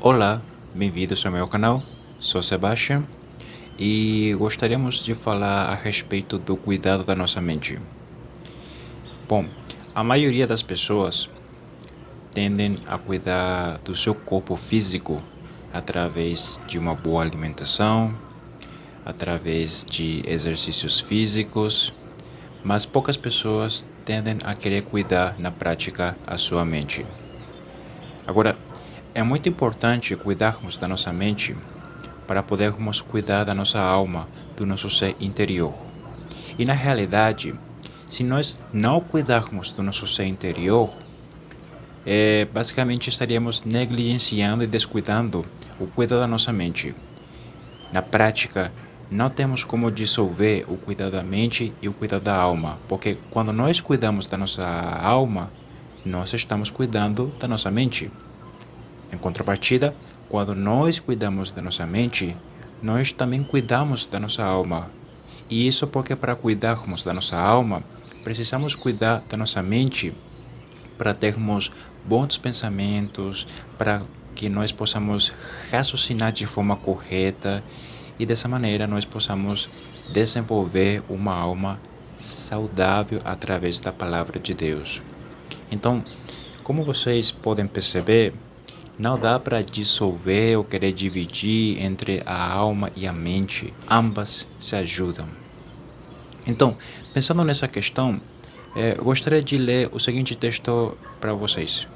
Olá, bem-vindos ao meu canal. Sou Sebastian e gostaríamos de falar a respeito do cuidado da nossa mente. Bom, a maioria das pessoas tendem a cuidar do seu corpo físico através de uma boa alimentação, através de exercícios físicos, mas poucas pessoas tendem a querer cuidar na prática a sua mente. Agora, é muito importante cuidarmos da nossa mente para podermos cuidar da nossa alma, do nosso ser interior. E na realidade, se nós não cuidarmos do nosso ser interior, basicamente estaríamos negligenciando e descuidando o cuidado da nossa mente. Na prática, não temos como dissolver o cuidado da mente e o cuidado da alma, porque quando nós cuidamos da nossa alma, nós estamos cuidando da nossa mente. Em contrapartida, quando nós cuidamos da nossa mente, nós também cuidamos da nossa alma. E isso porque para cuidarmos da nossa alma, precisamos cuidar da nossa mente para termos bons pensamentos, para que nós possamos raciocinar de forma correta e dessa maneira nós possamos desenvolver uma alma saudável através da palavra de Deus. Então, como vocês podem perceber, não dá para dissolver ou querer dividir entre a alma e a mente. Ambas se ajudam. Então, pensando nessa questão, gostaria de ler o seguinte texto para vocês.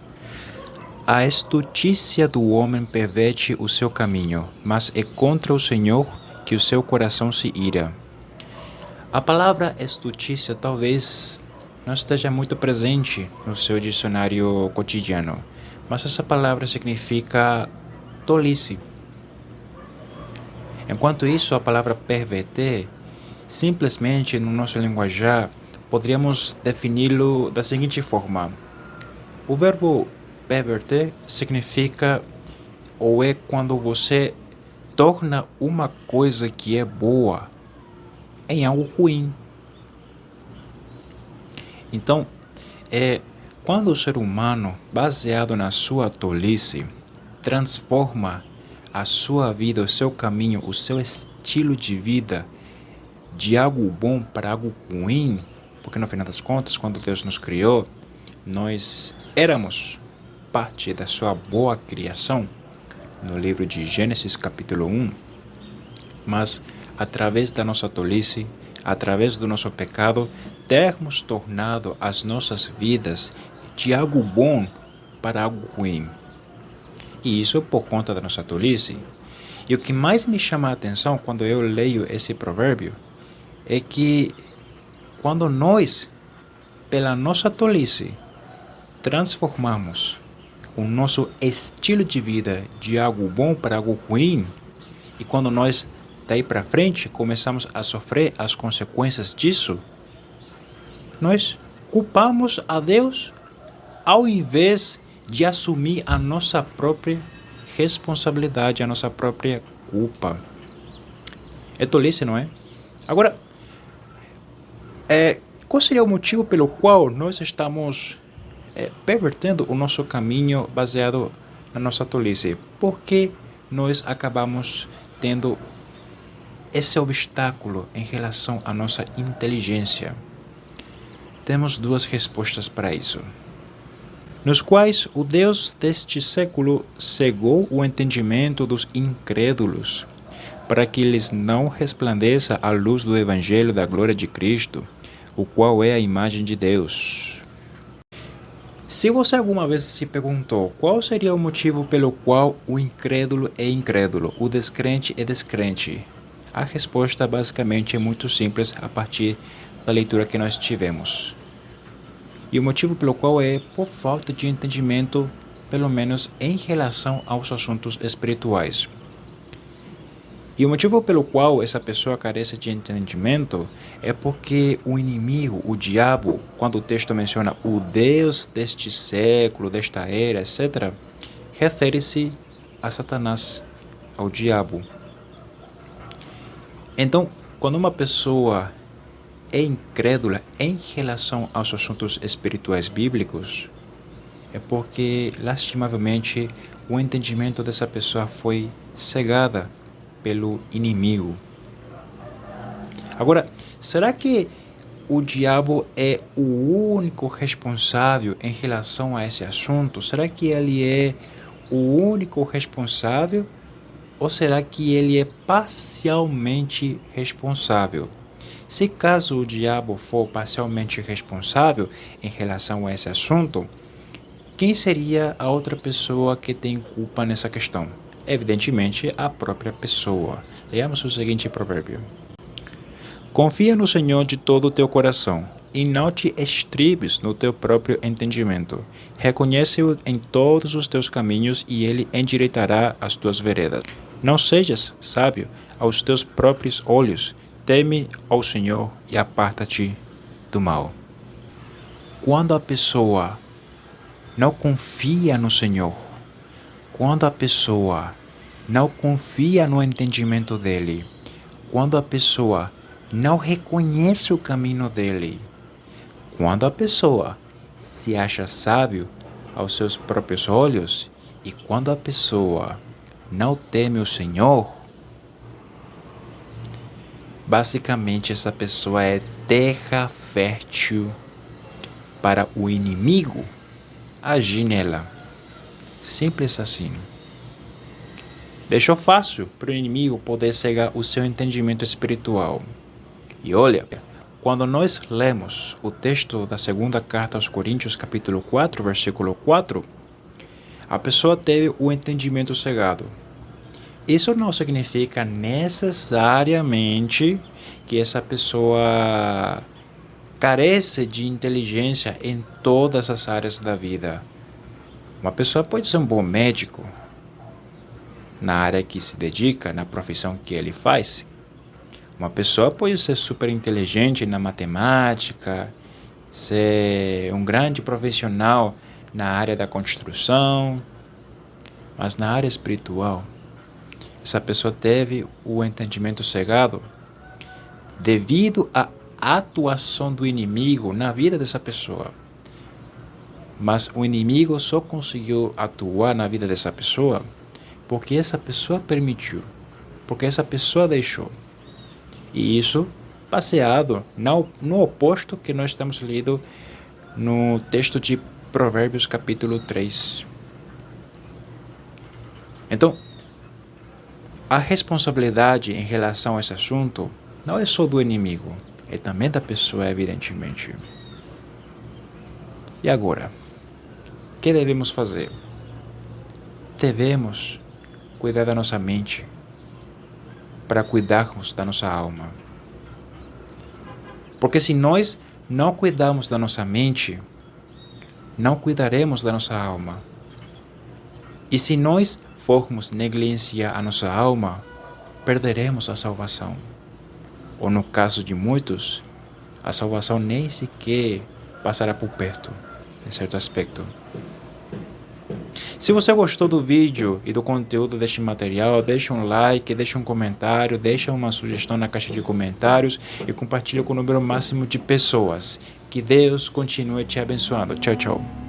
A estutícia do homem perverte o seu caminho, mas é contra o Senhor que o seu coração se ira. A palavra estutícia talvez não esteja muito presente no seu dicionário cotidiano, mas essa palavra significa tolice. Enquanto isso, a palavra perverter, simplesmente no nosso linguajar, poderíamos defini-lo da seguinte forma. O verbo perverter significa ou é quando você torna uma coisa que é boa em algo ruim. Então, quando o ser humano, baseado na sua tolice, transforma a sua vida, o seu caminho, o seu estilo de vida de algo bom para algo ruim, porque no final das contas, quando Deus nos criou, nós éramos parte da sua boa criação, no livro de Gênesis capítulo 1, mas através da nossa tolice, através do nosso pecado, termos tornado as nossas vidas de algo bom para algo ruim. E isso por conta da nossa tolice. E o que mais me chama a atenção quando eu leio esse provérbio é que quando nós, pela nossa tolice, transformamos o nosso estilo de vida de algo bom para algo ruim, e quando nós daí para frente começamos a sofrer as consequências disso, nós culpamos a Deus ao invés de assumir a nossa própria responsabilidade, a nossa própria culpa. É tolice, não é? Agora, qual seria o motivo pelo qual nós estamos pervertendo o nosso caminho baseado na nossa tolice? Por que nós acabamos tendo esse obstáculo em relação à nossa inteligência? Temos duas respostas para isso. Nos quais o Deus deste século cegou o entendimento dos incrédulos, para que lhes não resplandeça a luz do Evangelho da glória de Cristo, o qual é a imagem de Deus. Se você alguma vez se perguntou qual seria o motivo pelo qual o incrédulo é incrédulo, o descrente é descrente, a resposta basicamente é muito simples a partir da leitura que nós tivemos. E o motivo pelo qual é por falta de entendimento, pelo menos em relação aos assuntos espirituais. E o motivo pelo qual essa pessoa carece de entendimento é porque o inimigo, o diabo, quando o texto menciona o Deus deste século, desta era, etc., refere-se a Satanás, ao diabo. Então, quando uma pessoa é incrédula em relação aos assuntos espirituais bíblicos, é porque, lastimavelmente, o entendimento dessa pessoa foi cegada pelo inimigo. Agora, será que o diabo é o único responsável em relação a esse assunto? Será que ele é o único responsável? Ou será que ele é parcialmente responsável? Se caso o diabo for parcialmente responsável em relação a esse assunto, quem seria a outra pessoa que tem culpa nessa questão? Evidentemente, a própria pessoa. Leamos o seguinte provérbio. Confia no Senhor de todo o teu coração, e não te estribes no teu próprio entendimento. Reconhece-o em todos os teus caminhos, e ele endireitará as tuas veredas. Não sejas sábio aos teus próprios olhos, teme ao Senhor e aparta-te do mal. Quando a pessoa não confia no Senhor, quando a pessoa não confia no entendimento dele, quando a pessoa não reconhece o caminho dele, quando a pessoa se acha sábio aos seus próprios olhos e quando a pessoa não teme o Senhor, basicamente essa pessoa é terra fértil para o inimigo agir nela. Simples assim. Deixou fácil para o inimigo poder cegar o seu entendimento espiritual. E olha, quando nós lemos o texto da segunda carta aos Coríntios, capítulo 4, versículo 4, a pessoa teve o entendimento cegado. Isso não significa necessariamente que essa pessoa carece de inteligência em todas as áreas da vida. Uma pessoa pode ser um bom médico na área que se dedica, na profissão que ele faz. Uma pessoa pode ser super inteligente na matemática, ser um grande profissional na área da construção, mas na área espiritual, essa pessoa teve o entendimento cegado devido à atuação do inimigo na vida dessa pessoa. Mas o inimigo só conseguiu atuar na vida dessa pessoa porque essa pessoa permitiu, porque essa pessoa deixou. E isso baseado no oposto que nós estamos lendo no texto de Provérbios capítulo 3. Então, a responsabilidade em relação a esse assunto não é só do inimigo, é também da pessoa, evidentemente. E agora? O que devemos fazer? Devemos cuidar da nossa mente para cuidarmos da nossa alma. Porque se nós não cuidarmos da nossa mente, não cuidaremos da nossa alma. E se nós formos negligenciar a nossa alma, perderemos a salvação. Ou no caso de muitos, a salvação nem sequer passará por perto, em certo aspecto. Se você gostou do vídeo e do conteúdo deste material, deixa um like, deixa um comentário, deixa uma sugestão na caixa de comentários e compartilha com o número máximo de pessoas. Que Deus continue te abençoando. Tchau, tchau.